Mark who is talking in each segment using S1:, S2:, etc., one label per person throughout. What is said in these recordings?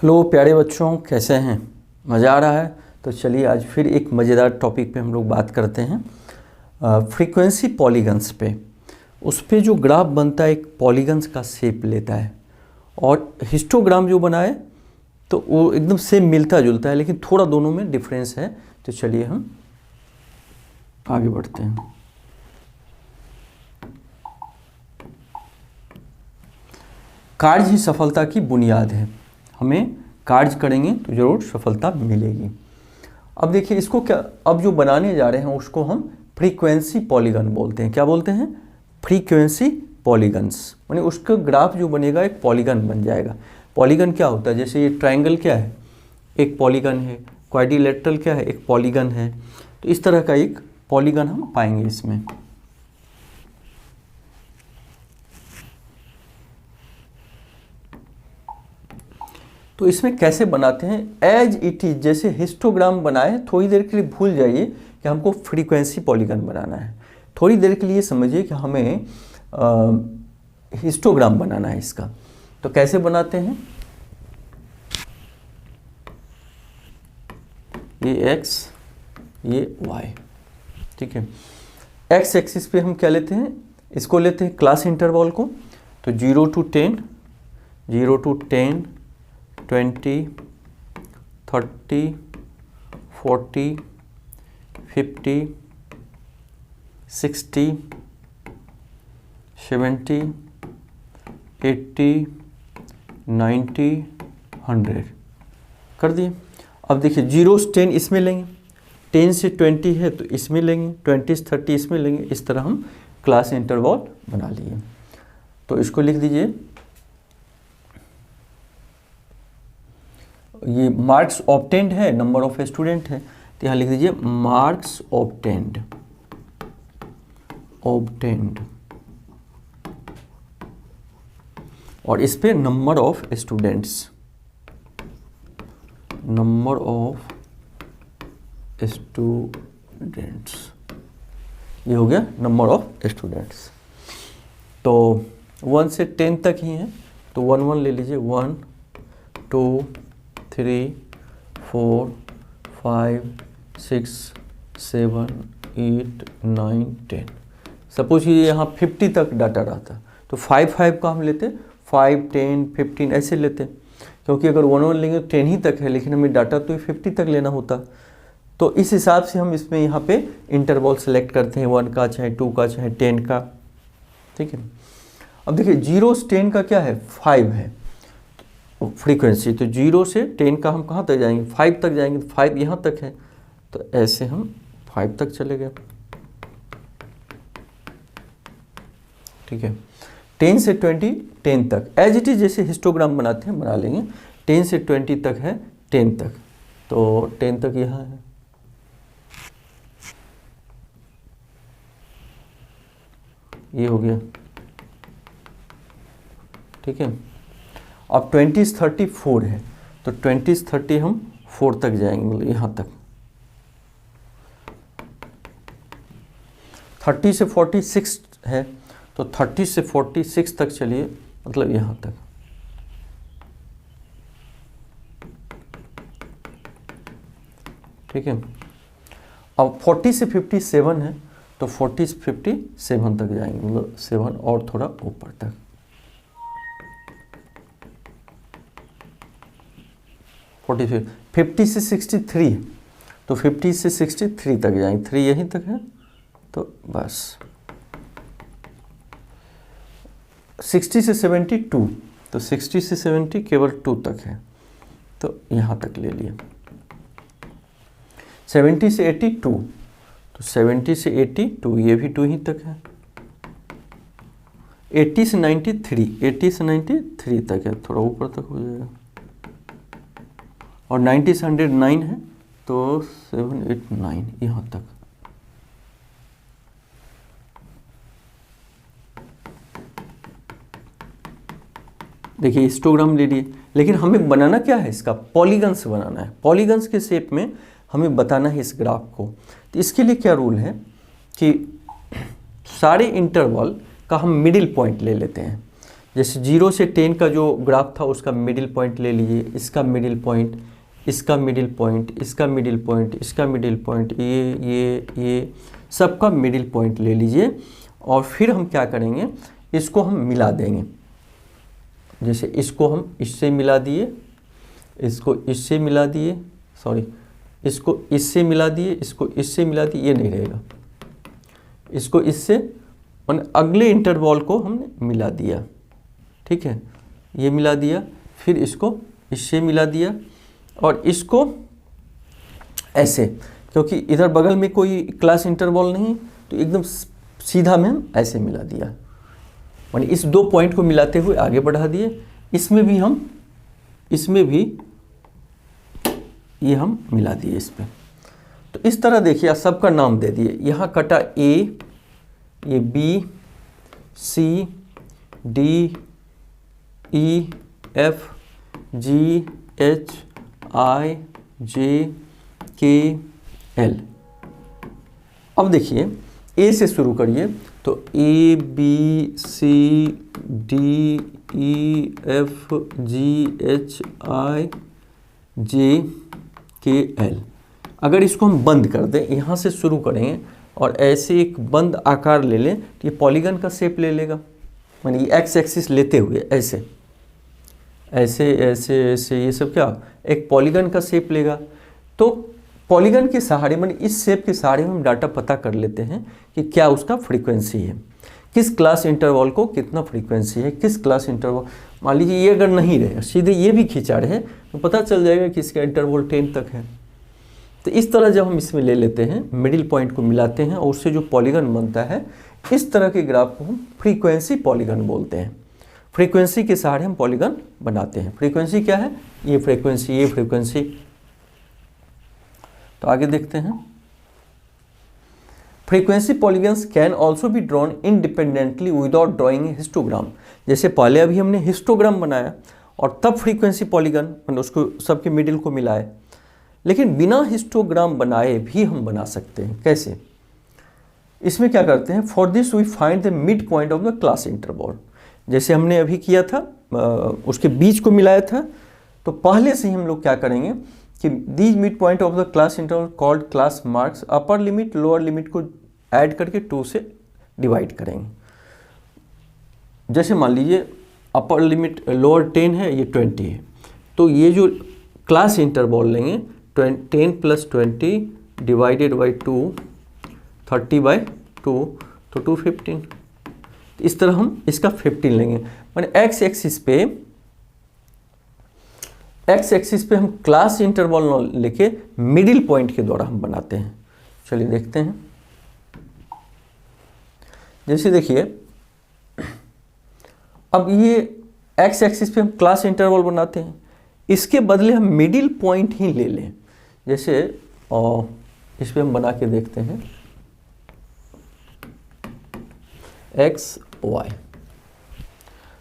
S1: Hello प्यारे बच्चों, कैसे हैं? मज़ा आ रहा है? तो चलिए आज फिर एक मज़ेदार टॉपिक पे हम लोग बात करते हैं, फ्रीक्वेंसी पॉलीगन्स पे। उस पे जो ग्राफ बनता है एक पॉलीगन्स का शेप लेता है, और हिस्टोग्राम जो बनाए तो वो एकदम सेम मिलता जुलता है, लेकिन थोड़ा दोनों में डिफरेंस है। तो चलिए हम आगे बढ़ते हैं। कार्य ही सफलता की बुनियाद है। हमें कार्य करेंगे तो ज़रूर सफलता मिलेगी। अब देखिए इसको क्या, अब जो बनाने जा रहे हैं उसको हम फ्रीक्वेंसी पॉलीगन बोलते हैं। क्या बोलते हैं? Frequency polygons. माने उसका ग्राफ जो बनेगा एक पॉलीगन बन जाएगा। पॉलीगन क्या होता है? जैसे ये ट्रायंगल क्या है? एक पॉलीगन है। क्वाड्रिलेटरल क्या है? एक पॉलीगन है। तो इस तरह का एक पॉलीगन हम पाएंगे इसमें। तो इसमें कैसे बनाते हैं? एज इट इज, जैसे हिस्टोग्राम बनाए, थोड़ी देर के लिए भूल जाइए कि हमको फ्रीक्वेंसी पॉलीगन बनाना है। थोड़ी देर के लिए समझिए कि हमें हिस्टोग्राम बनाना है इसका। तो कैसे बनाते हैं? ये x, ये y, ठीक है। x एक्सिस पे हम क्या लेते हैं? इसको लेते हैं क्लास इंटरवल को। तो 0 to 10, 0 to 10, 20, 30, 40, 50, 60, 70, 80, 90, 100 कर दिए। अब देखिए 0 से 10 इसमें लेंगे, 10 से 20 है तो इसमें लेंगे, 20 से 30 इसमें लेंगे। इस तरह हम क्लास इंटरवल बना लिए। तो इसको लिख दीजिए, ये मार्क्स ऑब्टेंड है, नंबर ऑफ स्टूडेंट है, तो यहाँ लिख दीजिए मार्क्स ऑब्टेंड, और इस पे number of students, number of students, ये हो गया नंबर ऑफ स्टूडेंट्स। तो 1 से 10 तक ही है, तो 1 1 ले लीजिए। 1 2 3 4 5 6 7 8 9 10। सपोज ये यहाँ 50 तक डाटा रहता तो 5 5 का हम लेते, 5 10 15 ऐसे लेते, क्योंकि अगर 1 1 लेंगे तो 10 ही तक है, लेकिन हमें डाटा तो 50 तक लेना होता। तो इस हिसाब से हम इसमें यहाँ पे इंटरवल सेलेक्ट करते हैं, 1 का चाहे 2 का चाहे 10 का, ठीक है। अब देखिए 0 से 10 का क्या है? 5 है फ्रीक्वेंसी। तो 0 से 10 का हम कहाँ तक जाएंगे? 5 तक जाएंगे। तो 5 यहाँ तक है, तो ऐसे हम 5 तक चले गए, ठीक है। 10 से 20 10 तक एज इट इज, जैसे हिस्टोग्राम बनाते हैं बना लेंगे। 10 से 20 तक है, 10 तक, तो 10 तक यहाँ है, ये हो गया, ठीक है। अब 20 से 30 4 है, तो 20 से 30 हम 4 तक जाएंगे, मतलब यहाँ तक। 30 से 46 है, तो 30 से 46 तक चलिए, मतलब यहाँ तक, ठीक है। अब 40 से 57 है, तो 40 से 57 तक जाएंगे, मतलब 7 और थोड़ा ऊपर तक। 45 50 से 63, तो 50 से 63 तक जाएंगे, 3 यहीं तक है, तो बस। 60 से 72, तो 60 से 70 केवल 2 तक है, तो यहाँ तक ले लिए। 70 से 82, तो 70 से 82 ये भी 2 ही तक है। 80 से 93, 80 से 93 तक है, थोड़ा ऊपर तक हो जाएगा। और 90 से 109 है, तो 7 8 9 यहाँ तक। देखिए हिस्टोग्राम ले लिए, लेकिन हमें बनाना क्या है? इसका पॉलीगन्स बनाना है। पॉलीगन्स के शेप में हमें बताना है इस ग्राफ को। तो इसके लिए क्या रूल है कि सारे इंटरवल का हम मिडिल पॉइंट ले लेते हैं। जैसे 0 से 10 का जो ग्राफ था उसका मिडिल पॉइंट ले लीजिए, इसका मिडिल पॉइंट, इसका मिडिल पॉइंट, इसका मिडिल पॉइंट, इसका मिडिल पॉइंट, ये सबका मिडिल पॉइंट ले लीजिए और फिर हम क्या करेंगे, इसको हम मिला देंगे। जैसे इसको हम इससे मिला दिए, इसको इससे मिला दिए, सॉरी इसको इससे मिला दिए, इसको इससे मिला दिए, ये नहीं रहेगा, इसको इससे और अगले इंटरवॉल को हमने मिला दिया, ठीक है, ये मिला दिया, फिर इसको इससे मिला दिया और इसको ऐसे, क्योंकि इधर बगल में कोई क्लास इंटरवॉल नहीं तो एकदम सीधा में हम ऐसे मिला दिया, यानी इस दो पॉइंट को मिलाते हुए आगे बढ़ा दिए। इसमें भी ये हम मिला दिए इस पे। तो इस तरह देखिए सबका नाम दे दिए, यहाँ कटा ए, ये B, C, D, E, F, G, H, आई, जे, के, एल। अब देखिए ए से शुरू करिए, तो A, B, C, D, E, F, G, H, आई, जे, के, एल। अगर इसको हम बंद कर दें, यहाँ से शुरू करेंगे और ऐसे एक बंद आकार ले लें तो ये पॉलीगन का शेप ले लेगा, यानी एक्स एक्सिस लेते हुए ऐसे ऐसे ऐसे ऐसे, ये सब क्या एक पॉलीगन का शेप लेगा। तो पॉलीगन के सहारे, माने इस शेप के सहारे हम डाटा पता कर लेते हैं कि क्या उसका फ्रीक्वेंसी है, किस क्लास इंटरवल को कितना फ्रीक्वेंसी है, किस क्लास इंटरवल। मान लीजिए ये अगर नहीं रहे, सीधे ये भी खींचा रहे तो पता चल जाएगा कि इसका इंटरवल 10 तक है। तो इस तरह जब हम इसमें ले लेते हैं, मिडिल पॉइंट को मिलाते हैं और उससे जो पॉलीगन बनता है, इस तरह के ग्राफ को हम फ्रीक्वेंसी पॉलीगन बोलते हैं। फ्रीक्वेंसी के सहारे हम पॉलीगन बनाते हैं। फ्रीक्वेंसी क्या है, ये फ्रीक्वेंसी, ये फ्रीक्वेंसी। तो आगे देखते हैं, frequency polygons can also be drawn independently without drawing histogram. जैसे पहले अभी हमने हिस्टोग्राम बनाया और तब फ्रीक्वेंसी पॉलीगन, मतलब उसको सबके मिडिल को मिलाए, लेकिन बिना हिस्टोग्राम बनाए भी हम बना सकते हैं। कैसे? इसमें क्या करते हैं, for this we find the mid point of the class interval. जैसे हमने अभी किया था, उसके बीच को मिलाया था, तो पहले से ही हम लोग क्या करेंगे कि these mid point of the class interval called class marks, upper limit lower limit को ऐड करके 2 से डिवाइड करेंगे। जैसे मान लीजिए अपर लिमिट लोअर 10 है, ये 20 है, तो ये जो क्लास इंटरवल लेंगे 10 + 20 डिवाइडेड बाई 2, 30/2, तो 215। इस तरह हम इसका 15 लेंगे। माने एक्स एक्सिस पे हम क्लास इंटरवल लेके मिडिल पॉइंट के द्वारा हम बनाते हैं। चलिए देखते हैं। जैसे देखिए, अब ये एक्स एक्सिस पे हम क्लास इंटरवल बनाते हैं, इसके बदले हम मिडिल पॉइंट ही ले लें। जैसे इस पे हम बना के देखते हैं, एक्स वाई।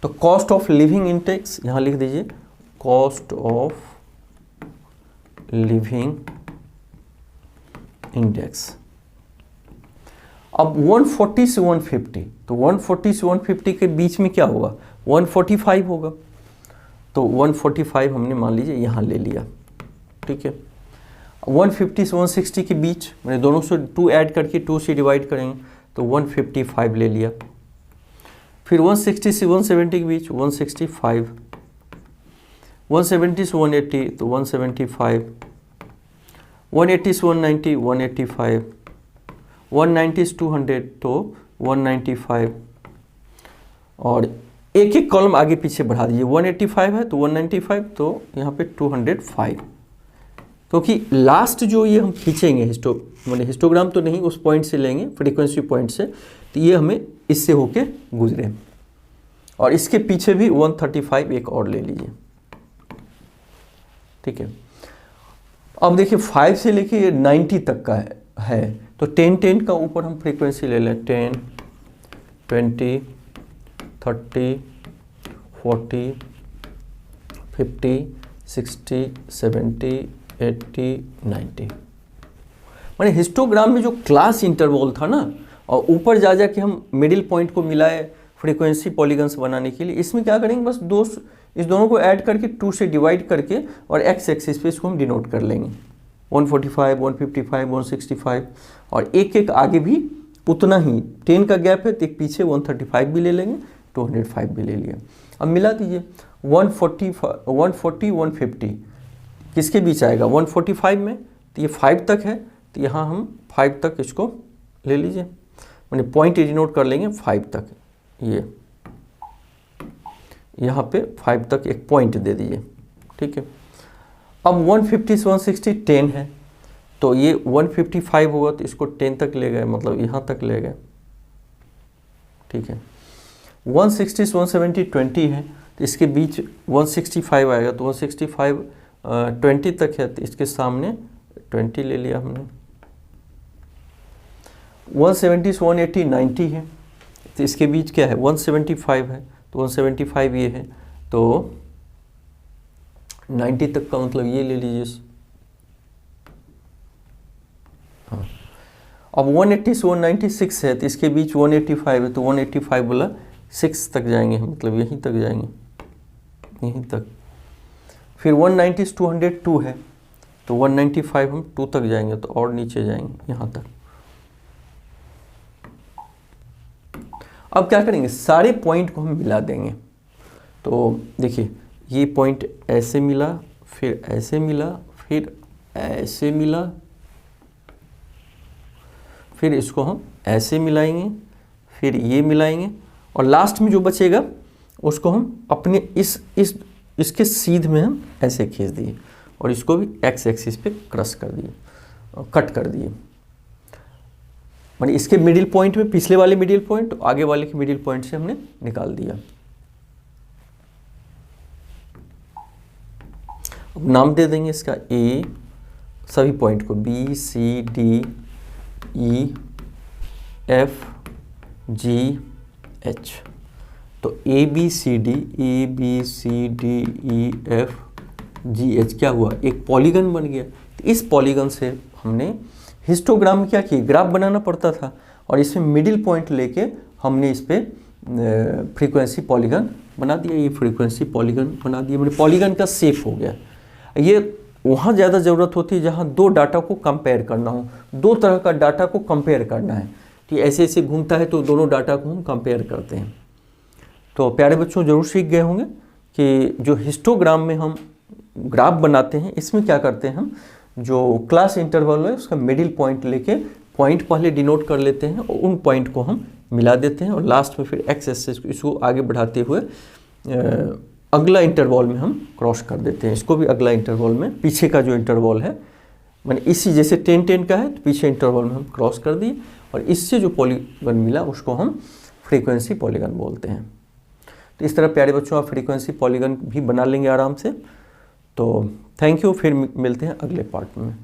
S1: तो कॉस्ट ऑफ लिविंग इंडेक्स यहाँ लिख दीजिए, कॉस्ट ऑफ लिविंग इंडेक्स। अब 140 से 150, तो 140 से 150 के बीच में क्या होगा, 145 होगा। तो 145 हमने मान लीजिए यहाँ ले लिया, ठीक है। 150 से 160 के बीच, मैंने दोनों से 2 ऐड करके 2 से डिवाइड करेंगे तो 155 ले लिया। फिर 160 से 170 के बीच 165, 170 से 180 तो 175, 180 से 190 185, 190 से 200 तो 195, और एक एक कॉलम आगे पीछे बढ़ा दीजिए। 185 है तो 195, तो यहाँ पे 205, क्योंकि लास्ट जो ये हम खींचेंगे हिस्टोग्राम तो नहीं, उस पॉइंट से लेंगे, फ्रीक्वेंसी पॉइंट से, तो ये हमें इससे होके गुजरे। और इसके पीछे भी 135 एक और ले लीजिए, ठीक है। अब देखिए 5 से लेके 90 तक का है तो 10 का ऊपर हम फ्रीक्वेंसी ले लें, 10, 20, 30, 40, 50, 60, 70, 80, 90। माने हिस्टोग्राम में जो क्लास इंटरवल था ना, और ऊपर जा के हम मिडिल पॉइंट को मिलाए फ्रीक्वेंसी पॉलीगन्स बनाने के लिए। इसमें क्या करेंगे, बस इस दोनों को ऐड करके 2 से डिवाइड करके और एक्स एक्सिस पे इसको हम डिनोट कर लेंगे 145, 155, 165 और एक एक आगे भी उतना ही 10 का गैप है तो एक पीछे 135 भी ले लेंगे, 205 भी ले लिया। अब मिला दीजिए 140, 150 किसके बीच आएगा 145 में, तो ये 5 तक है तो यहाँ हम 5 तक इसको ले लीजिए, मैंने पॉइंट डिनोट कर लेंगे 5 तक, ये यहाँ पे 5 तक एक पॉइंट दे दीजिए, ठीक है। अब 150 से 160 10 है तो ये 155 होगा तो इसको 10 तक ले गए, मतलब यहाँ तक ले गए, ठीक है। 160 से 170 20 है तो इसके बीच 165 आएगा तो 165 20 तक है तो इसके सामने 20 ले लिया हमने। 170 से 180 90 है तो इसके बीच क्या है 175 है तो 175 ये है तो 90 तक का मतलब ये ले लीजिए। हाँ, अब 180 से 196 है तो इसके बीच 185 है तो 185 बोला 6 तक जाएंगे, मतलब यहीं तक जाएंगे, यहीं तक। फिर 190 से 202 है तो 195 हम 2 तक जाएंगे तो और नीचे जाएंगे यहाँ तक। अब क्या करेंगे, सारे पॉइंट को हम मिला देंगे। तो देखिए ये पॉइंट ऐसे मिला, फिर ऐसे मिला, फिर ऐसे मिला, फिर इसको हम ऐसे मिलाएंगे, फिर ये मिलाएंगे और लास्ट में जो बचेगा उसको हम अपने इसके सीध में हम ऐसे खींच दिए और इसको भी एक्स एक्सिस पे क्रॉस कर दिए, कट कर दिए। माने इसके मिडिल पॉइंट में पिछले वाले मिडिल पॉइंट आगे वाले के मिडिल पॉइंट से हमने निकाल दिया। अब नाम दे देंगे इसका ए, सभी पॉइंट को B C D E F G H. तो A B C D E F G H क्या हुआ, एक पॉलीगन बन गया। तो इस पॉलीगन से हमने हिस्टोग्राम में क्या किया, ग्राफ बनाना पड़ता था और इसमें मिडिल पॉइंट लेके हमने इस पे फ्रीक्वेंसी पॉलीगन बना दिया। ये फ्रीक्वेंसी पॉलीगन बना दिया, मतलब पॉलीगन का शेप हो गया। ये वहाँ ज़्यादा ज़रूरत होती है जहाँ दो डाटा को कंपेयर करना हो, दो तरह का डाटा को कंपेयर करना है, कि ऐसे ऐसे घूमता है तो दोनों डाटा को हम कंपेयर करते हैं। तो प्यारे बच्चों ज़रूर सीख गए होंगे कि जो हिस्टोग्राम में हम ग्राफ बनाते हैं इसमें क्या करते हैं, हम जो क्लास इंटरवल है उसका मिडिल पॉइंट लेके पॉइंट पहले डिनोट कर लेते हैं और उन पॉइंट को हम मिला देते हैं और लास्ट में फिर एक्स एक्सिस इसको आगे बढ़ाते हुए अगला इंटरवल में हम क्रॉस कर देते हैं। इसको भी अगला इंटरवल में पीछे का जो इंटरवल है, मैंने इसी जैसे 10-10 का है तो पीछे इंटरवल में हम क्रॉस कर दिए और इससे जो पॉलीगन मिला उसको हम फ्रीक्वेंसी पॉलीगन बोलते हैं। तो इस तरह प्यारे बच्चों आप फ्रीक्वेंसी पॉलीगन भी बना लेंगे आराम से। तो थैंक यू, फिर मिलते हैं अगले पार्ट में।